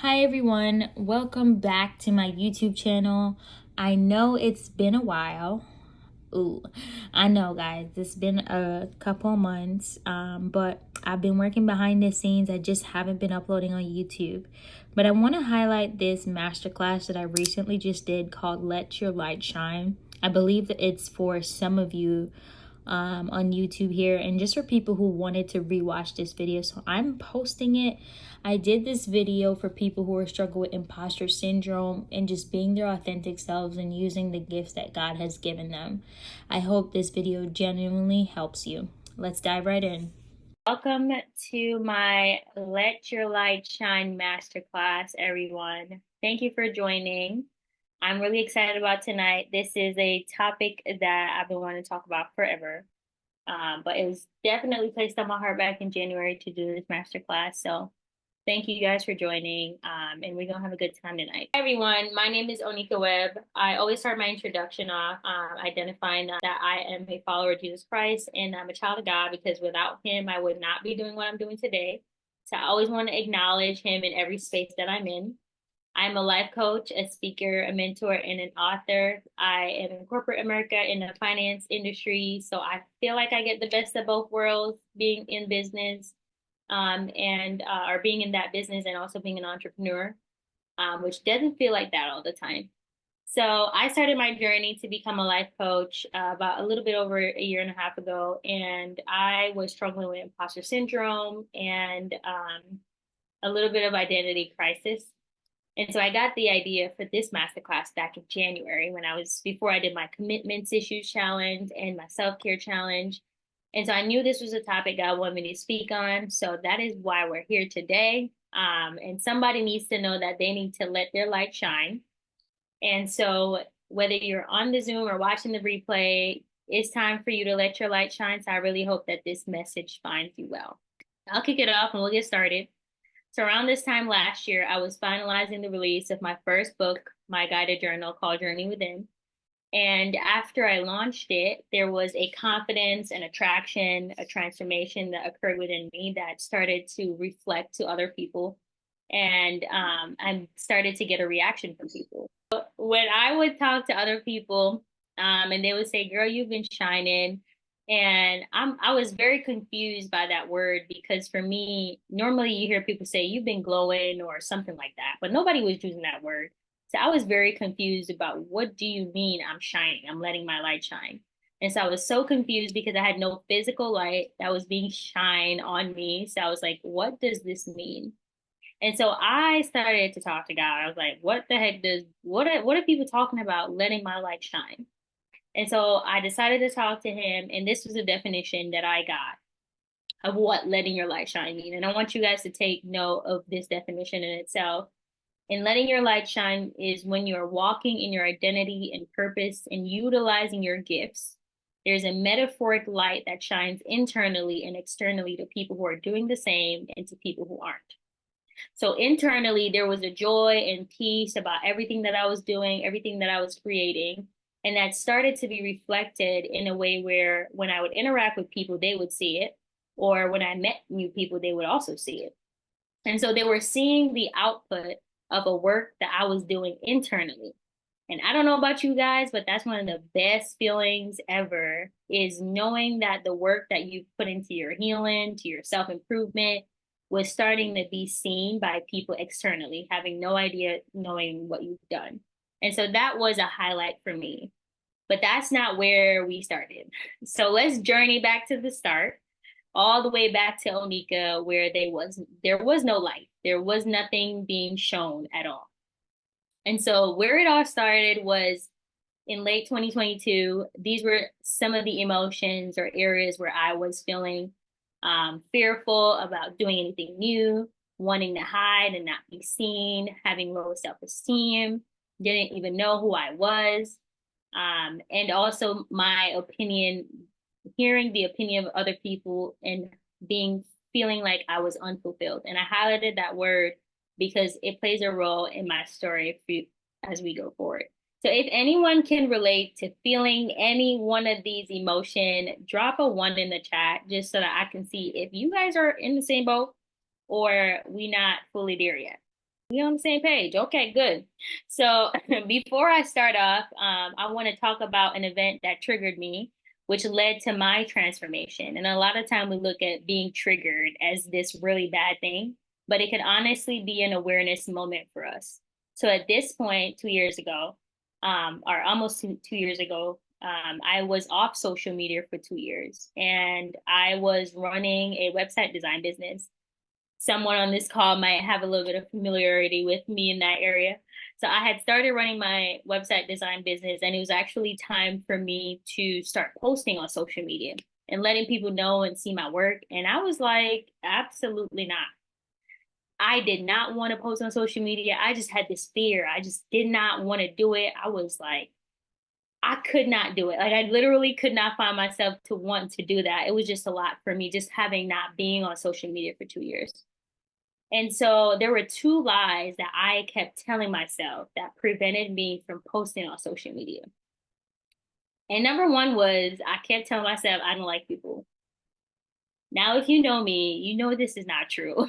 Hi everyone, welcome back to my YouTube channel. I know it's been a while. Ooh, I know guys, it's been a couple months, but I've been working behind the scenes. I just haven't been uploading on YouTube. But I want to highlight this masterclass that I recently just did called Let Your Light Shine. I believe that it's for some of you on YouTube here, and just for people who wanted to rewatch this video. So I'm posting it. I did this video for people who are struggling with imposter syndrome and just being their authentic selves and using the gifts that God has given them. I hope this video genuinely helps you. Let's dive right in. Welcome to my Let Your Light Shine masterclass, everyone. Thank you for joining. I'm really excited about tonight. This is a topic that I've been wanting to talk about forever. But it was definitely placed on my heart back in January to do this masterclass. So thank you guys for joining. And we're going to have a good time tonight. Hi, everyone. My name is Onika Webb. I always start my introduction off identifying that I am a follower of Jesus Christ and I'm a child of God, because without him, I would not be doing what I'm doing today. So I always want to acknowledge him in every space that I'm in. I'm a life coach, a speaker, a mentor, and an author. I am in corporate America in the finance industry, so I feel like I get the best of both worlds, being in business, and or being in that business and also being an entrepreneur, which doesn't feel like that all the time. So I started my journey to become a life coach about a little bit over a year and a half ago, and I was struggling with imposter syndrome and a little bit of identity crisis. And so I got the idea for this masterclass back in January before I did my commitments issues challenge and my self-care challenge. And so I knew this was a topic God wanted me to speak on. So that is why we're here today. And somebody needs to know that they need to let their light shine. And so whether you're on the Zoom or watching the replay, it's time for you to let your light shine. So I really hope that this message finds you well. I'll kick it off and we'll get started. So around this time last year, I was finalizing the release of my first book, my guided journal called Journey Within. And after I launched it, there was a confidence, an attraction, a transformation that occurred within me that started to reflect to other people. And I started to get a reaction from people. When I would talk to other people, and they would say, "Girl, you've been shining." And I was very confused by that word, because for me, normally you hear people say you've been glowing or something like that, but nobody was using that word. So I was very confused about, what do you mean I'm shining? I'm letting my light shine. And so I was so confused because I had no physical light that was being shined on me. So I was like, what does this mean? And so I started to talk to God. I was like, what the heck what are people talking about letting my light shine? And so I decided to talk to him, and this was a definition that I got of what letting your light shine mean. And I want you guys to take note of this definition in itself. And letting your light shine is when you are walking in your identity and purpose and utilizing your gifts. There's a metaphoric light that shines internally and externally to people who are doing the same and to people who aren't. So internally, there was a joy and peace about everything that I was doing, everything that I was creating. And that started to be reflected in a way where when I would interact with people, they would see it. Or when I met new people, they would also see it. And so they were seeing the output of a work that I was doing internally. And I don't know about you guys, but that's one of the best feelings ever, is knowing that the work that you put into your healing, to your self-improvement, was starting to be seen by people externally, having no idea, knowing what you've done. And so that was a highlight for me. But that's not where we started. So let's journey back to the start, all the way back to Onika, where there was no light. There was nothing being shown at all. And so where it all started was in late 2022. These were some of the emotions or areas where I was feeling fearful about doing anything new, wanting to hide and not be seen, having low self-esteem, didn't even know who I was. And also my opinion, hearing the opinion of other people and feeling like I was unfulfilled. And I highlighted that word because it plays a role in my story as we go forward. So if anyone can relate to feeling any one of these emotions, drop a 1 in the chat just so that I can see if you guys are in the same boat or we not fully there yet. We on the same page. Okay, good. So before I start off, I want to talk about an event that triggered me, which led to my transformation. And a lot of time we look at being triggered as this really bad thing, but it could honestly be an awareness moment for us. So at this point, 2 years ago, or almost 2 years ago, I was off social media for 2 years, and I was running a website design business. Someone on this call might have a little bit of familiarity with me in that area. So I had started running my website design business, and it was actually time for me to start posting on social media and letting people know and see my work. And I was like, absolutely not. I did not want to post on social media. I just had this fear. I just did not want to do it. I was like, I could not do it. Like I literally could not find myself to want to do that. It was just a lot for me, just having not being on social media for 2 years. And so there were two lies that I kept telling myself that prevented me from posting on social media. And number one was I kept telling myself I don't like people. Now, if you know me, you know this is not true.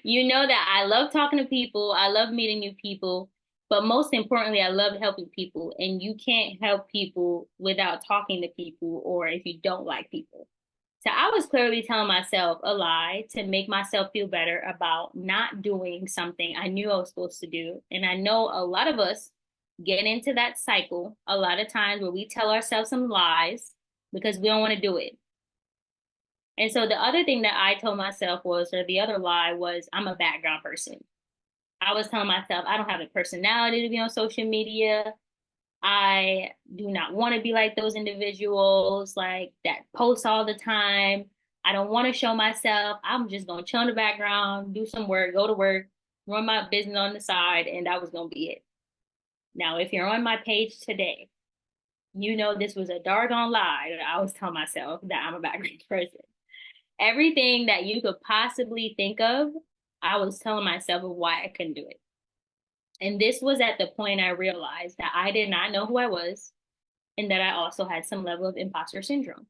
You know that I love talking to people, I love meeting new people, but most importantly, I love helping people. And you can't help people without talking to people or if you don't like people. So I was clearly telling myself a lie to make myself feel better about not doing something I knew I was supposed to do. And I know a lot of us get into that cycle a lot of times where we tell ourselves some lies because we don't want to do it. And so the other thing that I told myself was, or the other lie was, I'm a background person. I was telling myself, I don't have a personality to be on social media. I do not want to be like those individuals like that post all the time. I don't want to show myself. I'm just going to chill in the background, do some work, go to work, run my business on the side, and that was going to be it. Now, if you're on my page today, you know this was a doggone lie that I was telling myself that I'm a background person. Everything that you could possibly think of, I was telling myself of why I couldn't do it. And this was at the point I realized that I did not know who I was and that I also had some level of imposter syndrome.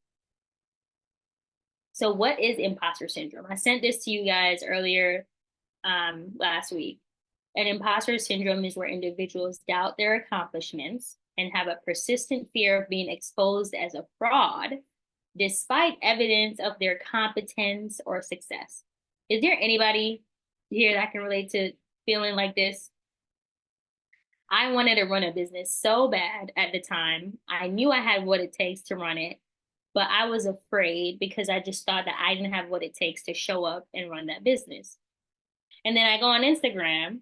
So, what is imposter syndrome? I sent this to you guys earlier last week. And imposter syndrome is where individuals doubt their accomplishments and have a persistent fear of being exposed as a fraud, despite evidence of their competence or success. Is there anybody here that can relate to feeling like this? I wanted to run a business so bad at the time. I knew I had what it takes to run it, but I was afraid because I just thought that I didn't have what it takes to show up and run that business. And then I go on Instagram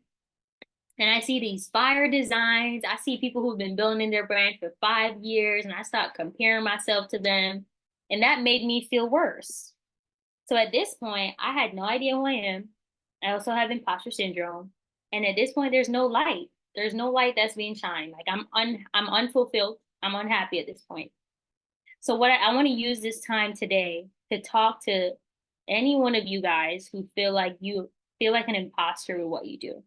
and I see these fire designs. I see people who've been building their brand for 5 years, and I start comparing myself to them. And that made me feel worse. So at this point, I had no idea who I am. I also have imposter syndrome. And at this point, there's no light. There's no light that's being shined. Like I'm unfulfilled. I'm unhappy at this point. So what I want to use this time today to talk to any one of you guys who you feel like an imposter with what you do.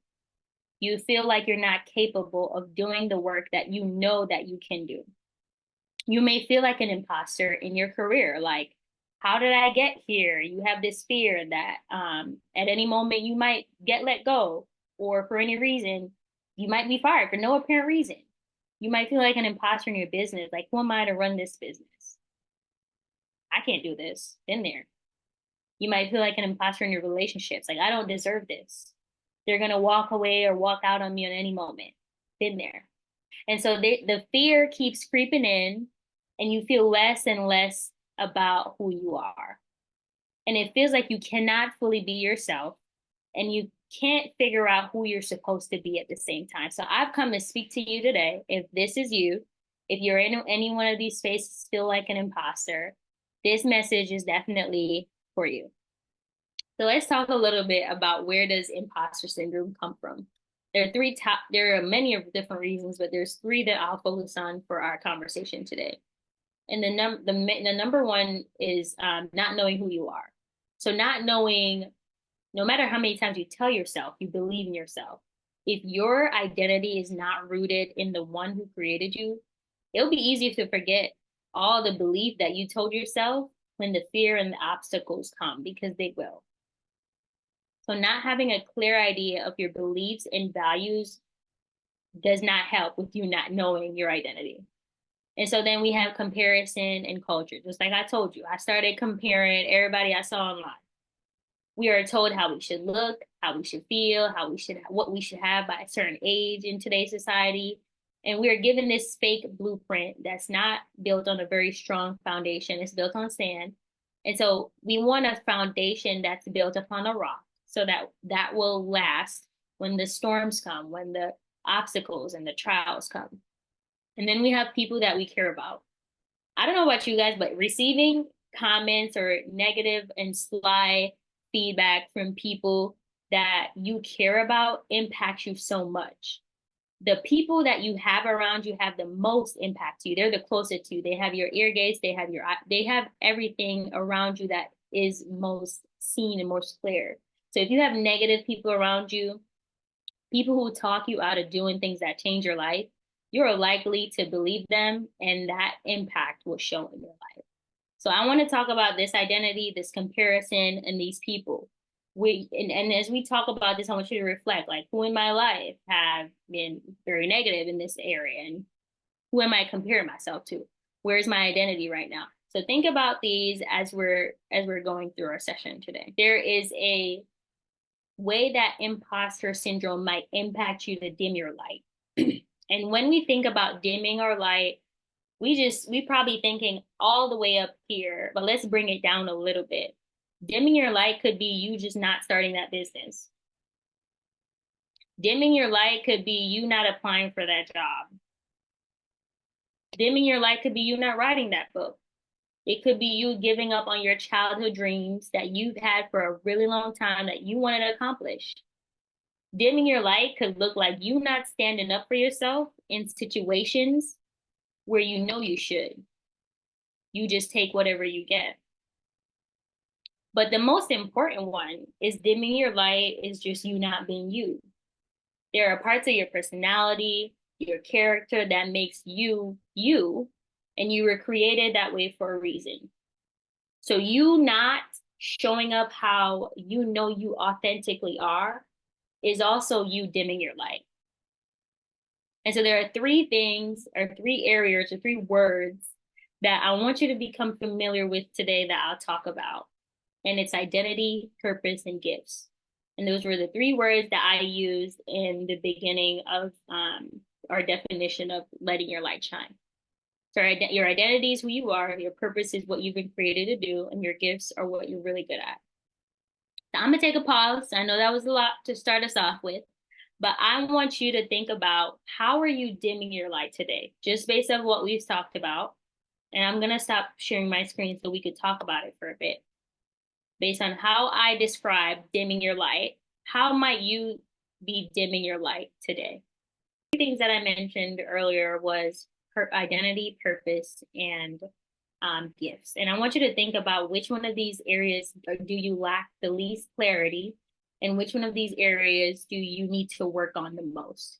You feel like you're not capable of doing the work that you know that you can do. You may feel like an imposter in your career, like, how did I get here? You have this fear that at any moment you might get let go, or for any reason, you might be fired for no apparent reason. You might feel like an imposter in your business, like, who am I to run this business? I can't do this. Been there. You might feel like an imposter in your relationships, like, I don't deserve this. They're going to walk away or walk out on me at any moment. Been there. And so the fear keeps creeping in, and you feel less and less about who you are. And it feels like you cannot fully be yourself, and you can't figure out who you're supposed to be at the same time. So I've come to speak to you today. If this is you, if you're in any one of these spaces, feel like an imposter, this message is definitely for you. So let's talk a little bit about where does imposter syndrome come from. There are many different reasons, but there's three that I'll focus on for our conversation today. And the number one is not knowing who you are. So not knowing, no matter how many times you tell yourself you believe in yourself, if your identity is not rooted in the one who created you, it'll be easy to forget all the belief that you told yourself when the fear and the obstacles come, because they will. So not having a clear idea of your beliefs and values does not help with you not knowing your identity. And so then we have comparison and culture. Just like I told you, I started comparing everybody I saw online. We are told how we should look, how we should feel, what we should have by a certain age in today's society. And we are given this fake blueprint that's not built on a very strong foundation. It's built on sand. And so we want a foundation that's built upon a rock so that that will last when the storms come, when the obstacles and the trials come. And then we have people that we care about. I don't know about you guys, but receiving comments or negative and sly feedback from people that you care about impacts you so much. The people that you have around you have the most impact to you. They're the closest to you. They have your ear gates, they have everything around you that is most seen and most clear. So if you have negative people around you, people who talk you out of doing things that change your life, you're likely to believe them, and that impact will show in your life. So I want to talk about this identity, this comparison, and these people. And as we talk about this, I want you to reflect, like, who in my life have been very negative in this area, and who am I comparing myself to? Where's my identity right now? So think about these as we're going through our session today. There is a way that imposter syndrome might impact you to dim your light. And when we think about dimming our light, we probably thinking all the way up here, but let's bring it down a little bit. Dimming your light could be you just not starting that business. Dimming your light could be you not applying for that job. Dimming your light could be you not writing that book. It could be you giving up on your childhood dreams that you've had for a really long time that you wanted to accomplish. Dimming your light could look like you not standing up for yourself in situations where you know you should. You just take whatever you get. But the most important one is dimming your light is just you not being you. There are parts of your personality, your character that makes you, you, and you were created that way for a reason. So you not showing up how you know you authentically are is also you dimming your light. And so there are three things or three areas or three words that I want you to become familiar with today that I'll talk about. And it's identity, purpose, and gifts. And those were the three words that I used in the beginning of our definition of letting your light shine. So your identity is who you are, your purpose is what you've been created to do, and your gifts are what you're really good at. So I'm gonna take a pause. I know that was a lot to start us off with, but I want you to think about how are you dimming your light today, just based on what we've talked about. And I'm gonna stop sharing my screen so we could talk about it for a bit. Based on how I describe dimming your light, how might you be dimming your light today? The things that I mentioned earlier was identity, purpose, and gifts. And I want you to think about which one of these areas do you lack the least clarity, and which one of these areas do you need to work on the most.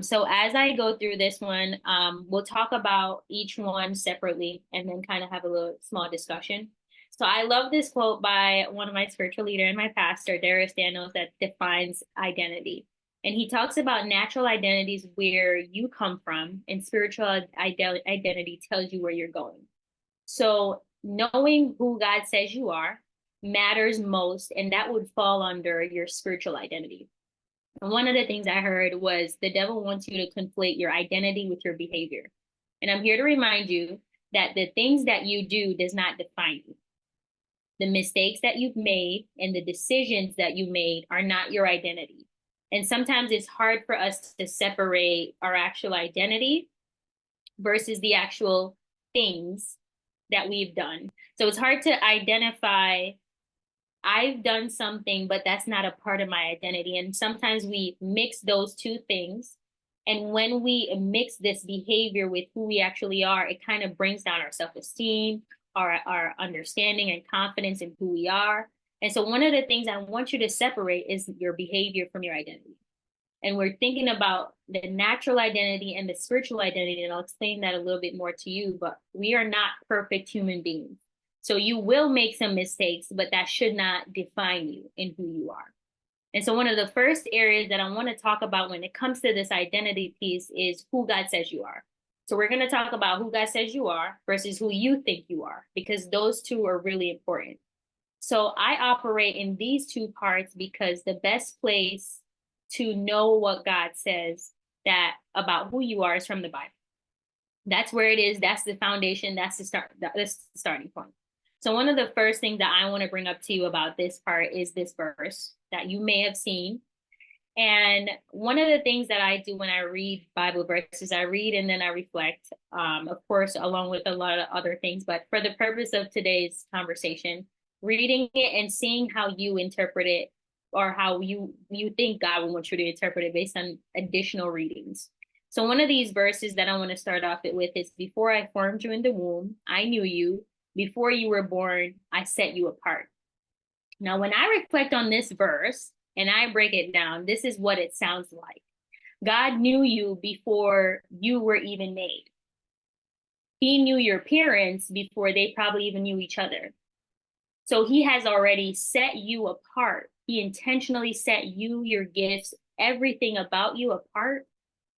So as I go through this one, we'll talk about each one separately and then kind of have a little small discussion. So I love this quote by one of my spiritual leader and my pastor, Darius Daniels, that defines identity. And he talks about natural identities where you come from, and spiritual identity tells you where you're going. So knowing who God says you are matters most, and that would fall under your spiritual identity. And one of the things I heard was the devil wants you to conflate your identity with your behavior. And I'm here to remind you that the things that you do does not define you. The mistakes that you've made and the decisions that you made are not your identity. And sometimes it's hard for us to separate our actual identity versus the actual things that we've done. So it's hard to identify, I've done something, but that's not a part of my identity. And sometimes we mix those two things. And when we mix this behavior with who we actually are, it kind of brings down our self-esteem, our understanding and confidence in who we are. And so one of the things I want you to separate is your behavior from your identity. And we're thinking about the natural identity and the spiritual identity, and I'll explain that a little bit more to you, but we are not perfect human beings. So you will make some mistakes, but that should not define you in who you are. And so one of the first areas that I want to talk about when it comes to this identity piece is who God says you are. So we're going to talk about who God says you are versus who you think you are, because those two are really important. So I operate in these two parts because the best place to know what God says that about who you are is from the Bible. That's where it is. That's the foundation. That's the start. That's the starting point. So one of the first things that I want to bring up to you about this part is this verse that you may have seen. And one of the things that I do when I read Bible verses, I read and then I reflect, of course, along with a lot of other things. But for the purpose of today's conversation, reading it and seeing how you interpret it or how you think God would want you to interpret it based on additional readings. So one of these verses that I want to start off it with is, before I formed you in the womb, I knew you. Before you were born, I set you apart. Now, when I reflect on this verse and I break it down, this is what it sounds like. God knew you before you were even made. He knew your parents before they probably even knew each other. So he has already set you apart. He intentionally set you, your gifts, everything about you apart,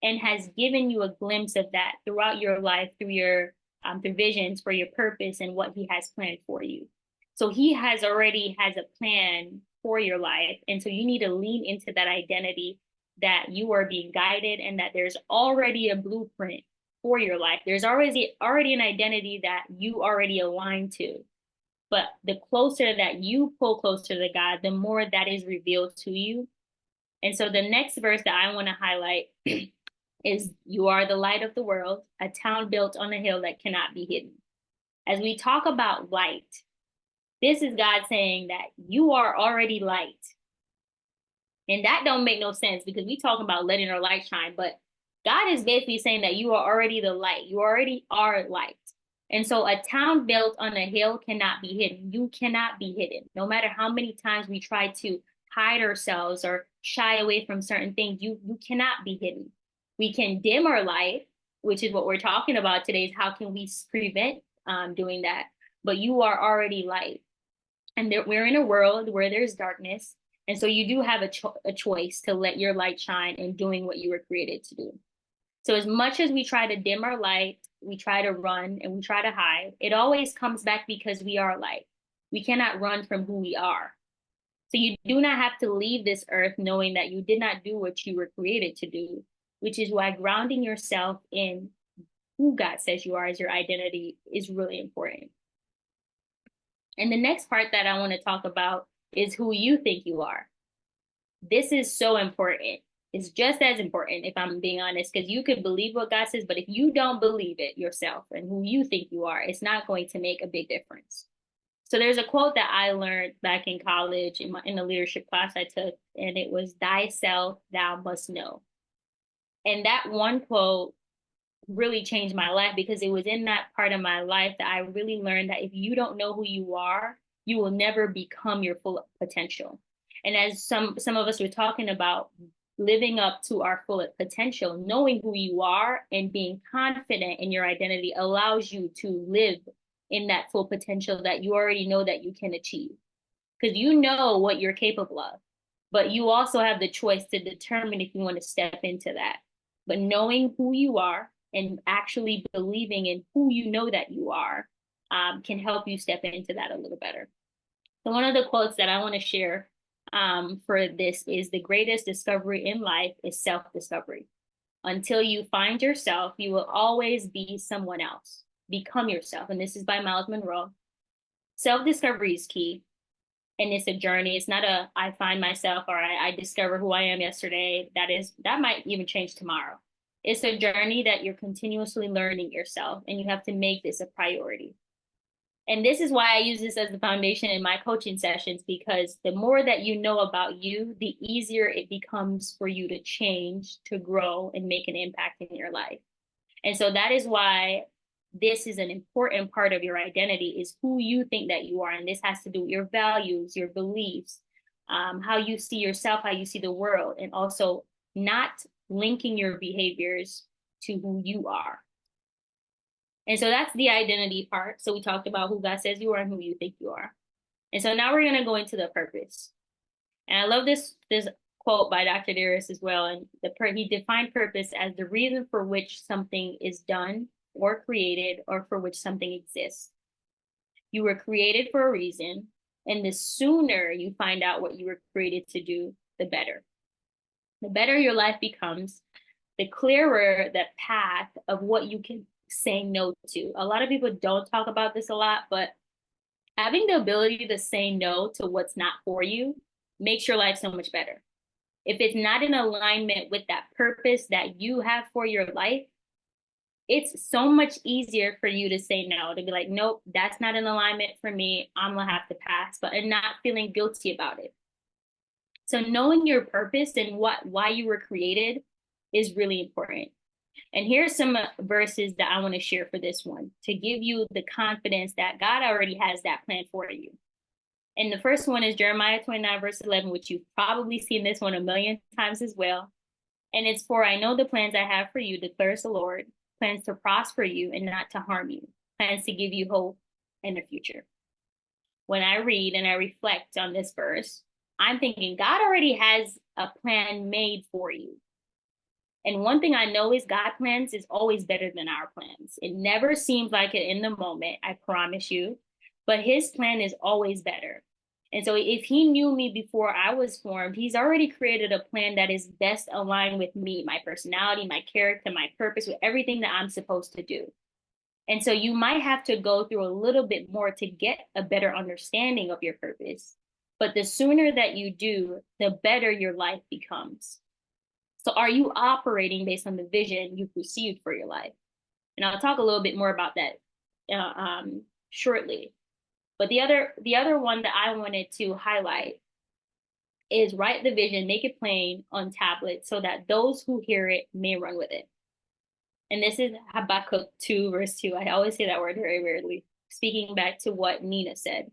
and has given you a glimpse of that throughout your life, through your through visions for your purpose and what he has planned for you. So he has already has a plan for your life. And so you need to lean into that identity that you are being guided and that there's already a blueprint for your life. There's already an identity that you already align to. But the closer that you pull closer to God, the more that is revealed to you. And so the next verse that I want to highlight is, you are the light of the world, a town built on a hill that cannot be hidden. As we talk about light, this is God saying that you are already light. And that don't make no sense because we talk about letting our light shine, but God is basically saying that you are already the light. You already are light. And so a town built on a hill cannot be hidden. You cannot be hidden. No matter how many times we try to hide ourselves or shy away from certain things, you cannot be hidden. We can dim our light, which is what we're talking about today, is how can we prevent doing that? But you are already light. And we're in a world where there's darkness. And so you do have a choice to let your light shine in doing what you were created to do. So as much as we try to dim our light, we try to run and we try to hide, it always comes back because we are light. We cannot run from who we are. So you do not have to leave this earth knowing that you did not do what you were created to do, which is why grounding yourself in who God says you are as your identity is really important. And the next part that I want to talk about is who you think you are. This is so important. It's just as important, if I'm being honest, because you could believe what God says, but if you don't believe it yourself and who you think you are, it's not going to make a big difference. So there's a quote that I learned back in college in the leadership class I took, and it was, "Thyself thou must know." And that one quote really changed my life because it was in that part of my life that I really learned that if you don't know who you are, you will never become your full potential. And as some of us were talking about, living up to our full potential, knowing who you are and being confident in your identity allows you to live in that full potential that you already know that you can achieve. Because you know what you're capable of, but you also have the choice to determine if you want to step into that. But knowing who you are and actually believing in who you know that you are can help you step into that a little better. So one of the quotes that I want to share for this is, "The greatest discovery in life is self-discovery. Until you find yourself, you will always be someone else. Become yourself." And this is by Miles Monroe. Self-discovery is key. And it's a journey. It's not a I find myself or I discover who I am yesterday. That might even change tomorrow. It's a journey that you're continuously learning yourself, and you have to make this a priority. And this is why I use this as the foundation in my coaching sessions, because the more that you know about you, the easier it becomes for you to change, to grow, and make an impact in your life. And so that is why this is an important part of your identity, is who you think that you are. And this has to do with your values, your beliefs, how you see yourself, how you see the world, and also not linking your behaviors to who you are. And so that's the identity part. So we talked about who God says you are and who you think you are. And so now we're going to go into the purpose. And I love this quote by Dr. Dearest as well. And he defined purpose as the reason for which something is done or created, or for which something exists. You were created for a reason, and the sooner you find out what you were created to do, the better. The better your life becomes, the clearer the path of what you can say no to. A lot of people don't talk about this a lot, but having the ability to say no to what's not for you makes your life so much better. If it's not in alignment with that purpose that you have for your life, it's so much easier for you to say no, to be like, nope, that's not in alignment for me. I'm gonna have to pass, but and not feeling guilty about it. So knowing your purpose and why you were created is really important. And here's some verses that I want to share for this one to give you the confidence that God already has that plan for you. And the first one is Jeremiah 29, verse 11, which you've probably seen this one a million times as well. And it's, for I know the plans I have for you, declares the Lord, plans to prosper you and not to harm you, plans to give you hope in the future. When I read and I reflect on this verse, I'm thinking God already has a plan made for you. And one thing I know is God's plans is always better than our plans. It never seems like it in the moment, I promise you, but his plan is always better. And so if he knew me before I was formed, he's already created a plan that is best aligned with me, my personality, my character, my purpose, with everything that I'm supposed to do. And so you might have to go through a little bit more to get a better understanding of your purpose. But the sooner that you do, the better your life becomes. So are you operating based on the vision you've received for your life? And I'll talk a little bit more about that shortly. But the other one that I wanted to highlight is write the vision, make it plain on tablets so that those who hear it may run with it. And this is Habakkuk 2, verse 2. I always say that word very rarely, speaking back to what Nina said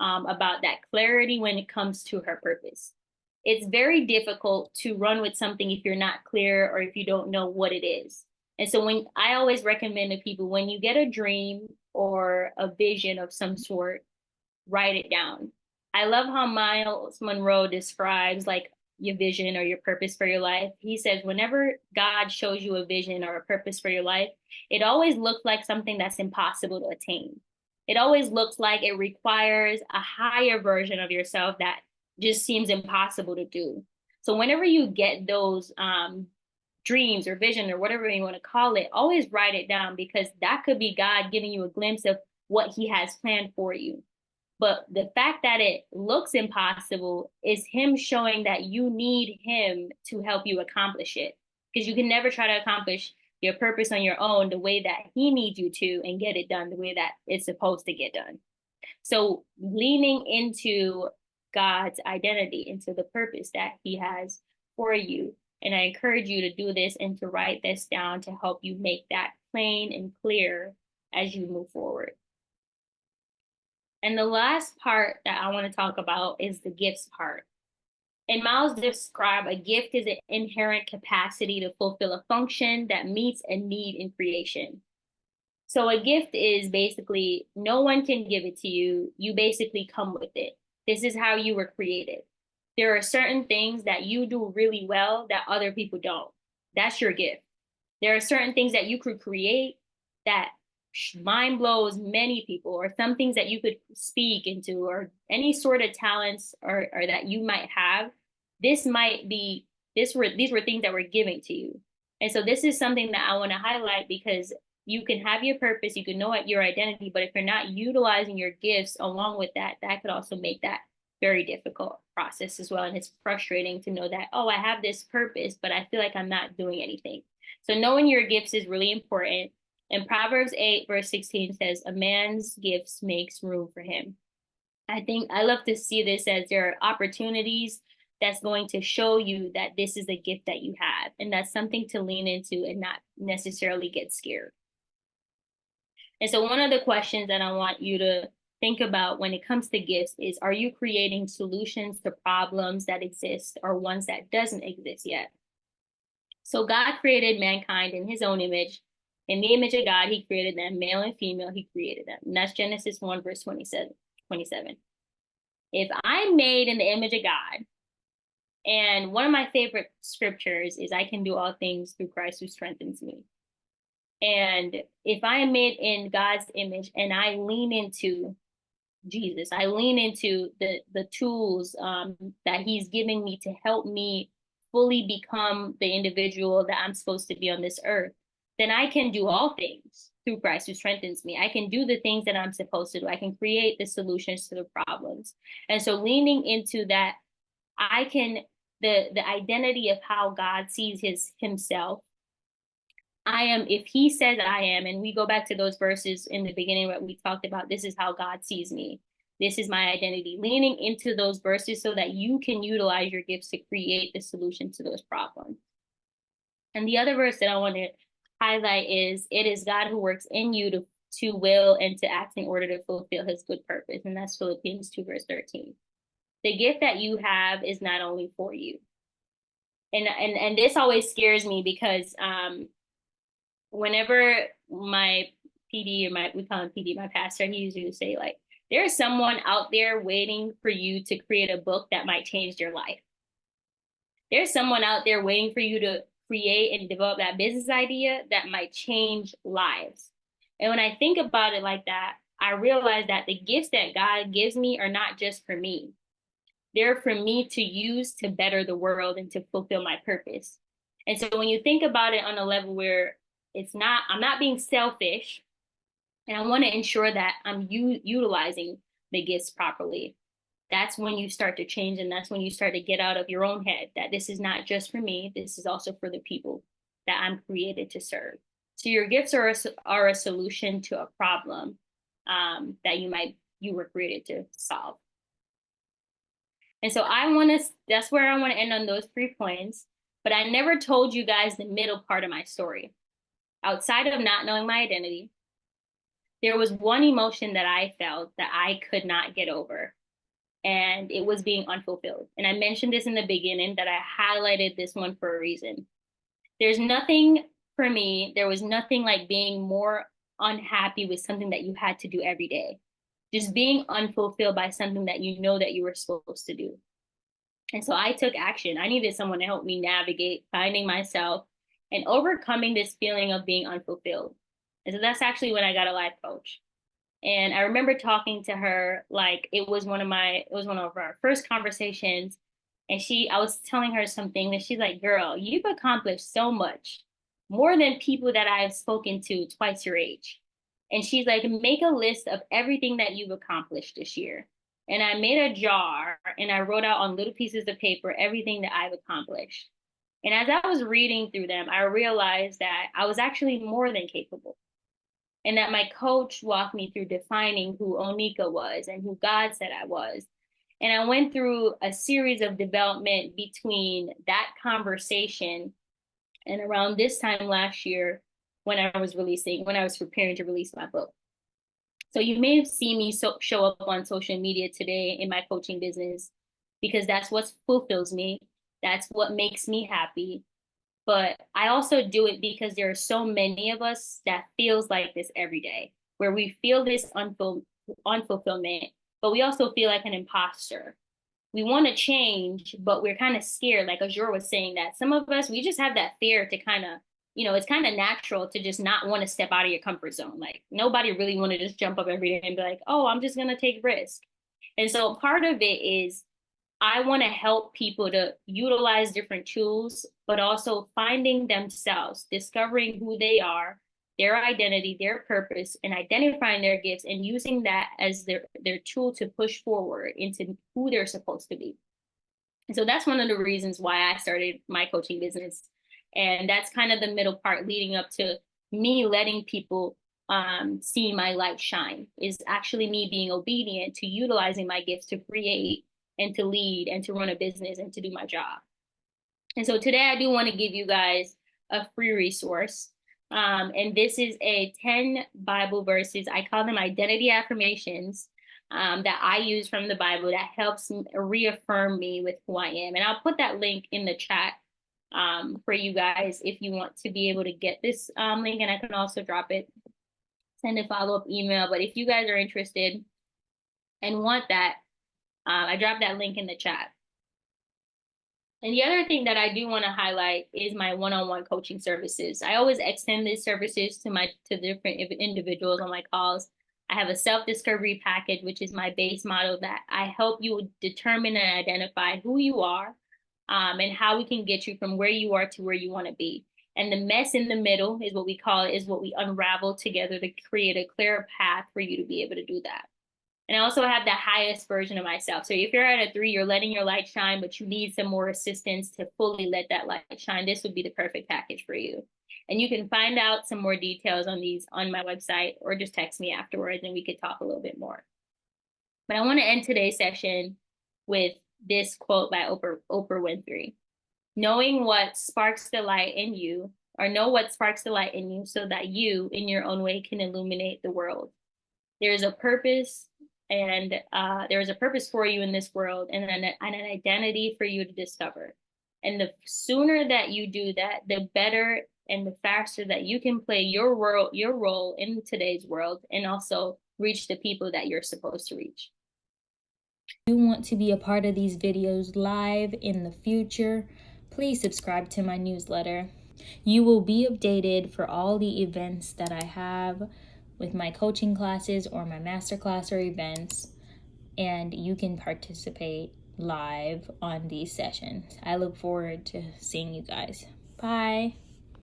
about that clarity when it comes to her purpose. It's very difficult to run with something if you're not clear or if you don't know what it is. And so when I always recommend to people, when you get a dream or a vision of some sort, write it down. I love how Miles Monroe describes like your vision or your purpose for your life. He says, whenever God shows you a vision or a purpose for your life, it always looks like something that's impossible to attain. It always looks like it requires a higher version of yourself that just seems impossible to do. So whenever you get those dreams or vision or whatever you want to call it, always write it down, because that could be God giving you a glimpse of what he has planned for you. But the fact that it looks impossible is him showing that you need him to help you accomplish it. Because you can never try to accomplish your purpose on your own the way that he needs you to and get it done the way that it's supposed to get done. So leaning into God's identity, into the purpose that he has for you. And I encourage you to do this and to write this down to help you make that plain and clear as you move forward. And the last part that I want to talk about is the gifts part. And Miles described a gift is an inherent capacity to fulfill a function that meets a need in creation. So a gift is basically no one can give it to you. You basically come with it. This is how you were created. There are certain things that you do really well that other people don't. That's your gift. There are certain things that you could create that mind blows many people, or some things that you could speak into, or any sort of talents or that you might have. These were things that were given to you. And so this is something that I want to highlight, because you can have your purpose, you can know your identity, but if you're not utilizing your gifts along with that, that could also make that very difficult process as well. And it's frustrating to know that, oh, I have this purpose, but I feel like I'm not doing anything. So knowing your gifts is really important. And Proverbs 8, verse 16 says, a man's gifts makes room for him. I love to see this as there are opportunities that's going to show you that this is a gift that you have. And that's something to lean into and not necessarily get scared. And so one of the questions that I want you to think about when it comes to gifts is, are you creating solutions to problems that exist or ones that doesn't exist yet? So God created mankind in his own image. In the image of God, he created them, male and female, he created them. And that's Genesis 1, verse 27. If I'm made in the image of God, And one of my favorite scriptures is, I can do all things through Christ who strengthens me. And if I am made in God's image and I lean into Jesus, I lean into the tools that he's giving me to help me fully become the individual that I'm supposed to be on this earth, then I can do all things through Christ who strengthens me. I can do the things that I'm supposed to do. I can create the solutions to the problems. And so leaning into that, I can, the identity of how God sees himself. I am, if he says I am, and we go back to those verses in the beginning where we talked about, this is how God sees me. This is my identity. Leaning into those verses so that you can utilize your gifts to create the solution to those problems. And the other verse that I want to highlight is, it is God who works in you to will and to act in order to fulfill his good purpose. And that's Philippians 2, verse 13. The gift that you have is not only for you. And this always scares me because whenever my PD, or we call him PD, my pastor, he usually would say, like, there's someone out there waiting for you to create a book that might change your life. There's someone out there waiting for you to create and develop that business idea that might change lives. And when I think about it like that, I realize that the gifts that God gives me are not just for me. They're for me to use to better the world and to fulfill my purpose. And so when you think about it on a level where I'm not being selfish, and I want to ensure that I'm utilizing the gifts properly. That's when you start to change, and that's when you start to get out of your own head that this is not just for me, this is also for the people that I'm created to serve. So your gifts are a solution to a problem that you were created to solve. And so that's where I want to end on those 3 points. But I never told you guys the middle part of my story. Outside of not knowing my identity, there was one emotion that I felt that I could not get over, and it was being unfulfilled. And I mentioned this in the beginning, that I highlighted this one for a reason. There was nothing like being more unhappy with something that you had to do every day. Just being unfulfilled by something that you know that you were supposed to do. And so I took action. I needed someone to help me navigate finding myself and overcoming this feeling of being unfulfilled. And so that's actually when I got a life coach. And I remember talking to her like it was one of our first conversations. And I was telling her something, and she's like, girl, you've accomplished so much, more than people that I've spoken to twice your age. And she's like, make a list of everything that you've accomplished this year. And I made a jar and I wrote out on little pieces of paper everything that I've accomplished. And as I was reading through them, I realized that I was actually more than capable. And that my coach walked me through defining who Onika was and who God said I was. And I went through a series of development between that conversation and around this time last year when I was preparing to release my book. So you may have seen me show up on social media today in my coaching business because that's what fulfills me. That's what makes me happy. But I also do it because there are so many of us that feels like this every day, where we feel this unfulfillment, but we also feel like an imposter. We want to change, but we're kind of scared. Like Azure was saying, that some of us, we just have that fear to kind of, it's kind of natural to just not want to step out of your comfort zone. Like nobody really want to just jump up every day and be like, oh, I'm just going to take risk. And so part of it is I want to help people to utilize different tools, but also finding themselves, discovering who they are, their identity, their purpose, and identifying their gifts and using that as their tool to push forward into who they're supposed to be. And so that's one of the reasons why I started my coaching business. And that's kind of the middle part leading up to me letting people see my light shine, is actually me being obedient to utilizing my gifts to create and to lead and to run a business and to do my job. And so today I do want to give you guys a free resource. And this is a 10 Bible verses. I call them Identity Affirmations that I use from the Bible that helps reaffirm me with who I am. And I'll put that link in the chat for you guys if you want to be able to get this link. And I can also send a follow-up email. But if you guys are interested and want that, I dropped that link in the chat. And the other thing that I do want to highlight is my one-on-one coaching services. I always extend these services to different individuals on my calls. I have a self-discovery package, which is my base model that I help you determine and identify who you are, and how we can get you from where you are to where you want to be. And the mess in the middle is what we call it, is what we unravel together to create a clear path for you to be able to do that. And I also have the highest version of myself. So if you're at a 3, you're letting your light shine, but you need some more assistance to fully let that light shine, this would be the perfect package for you. And you can find out some more details on these on my website, or just text me afterwards and we could talk a little bit more. But I want to end today's session with this quote by Oprah Winfrey. Knowing what sparks the light in you, or know what sparks the light in you, so that you, in your own way, can illuminate the world. There's a purpose, and there is a purpose for you in this world, and an identity for you to discover. And the sooner that you do that, the better and the faster that you can play your role in today's world, and also reach the people that you're supposed to reach. If you want to be a part of these videos live in the future, please subscribe to my newsletter. You will be updated for all the events that I have with my coaching classes or my masterclass or events, and you can participate live on these sessions. I look forward to seeing you guys. Bye.